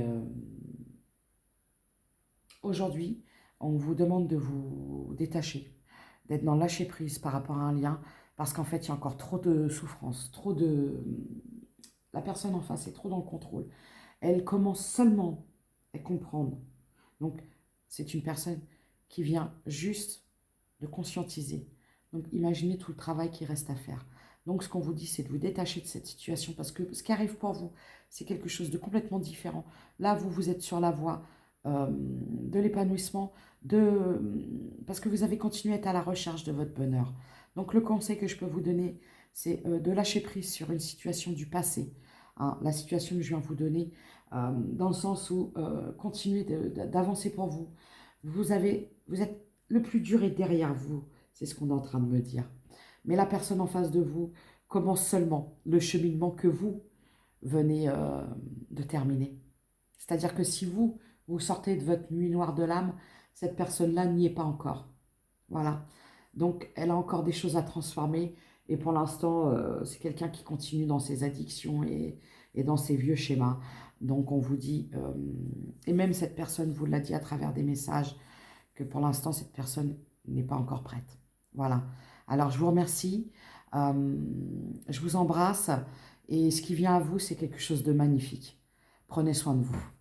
aujourd'hui, on vous demande de vous détacher, d'être dans le lâcher-prise par rapport à un lien, parce qu'en fait, il y a encore trop de souffrance, trop de... La personne en face est trop dans le contrôle. Elle commence seulement à comprendre. Donc, c'est une personne qui vient juste de conscientiser. Donc, imaginez tout le travail qui reste à faire. Donc, ce qu'on vous dit, c'est de vous détacher de cette situation parce que ce qui arrive pour vous, c'est quelque chose de complètement différent. Là, vous êtes sur la voie de l'épanouissement, parce que vous avez continué à être à la recherche de votre bonheur. Donc, le conseil que je peux vous donner, c'est de lâcher prise sur une situation du passé, hein, la situation que je viens vous donner, dans le sens où continuez d'avancer pour vous. Vous êtes le plus dur est derrière vous, c'est ce qu'on est en train de me dire. Mais la personne en face de vous commence seulement le cheminement que vous venez de terminer. C'est-à-dire que si vous sortez de votre nuit noire de l'âme, cette personne-là n'y est pas encore. Voilà. Donc, elle a encore des choses à transformer. Et pour l'instant, c'est quelqu'un qui continue dans ses addictions et dans ses vieux schémas. Donc, on vous dit, et même cette personne vous l'a dit à travers des messages, que pour l'instant, cette personne n'est pas encore prête. Voilà. Alors, je vous remercie. Je vous embrasse. Et ce qui vient à vous, c'est quelque chose de magnifique. Prenez soin de vous.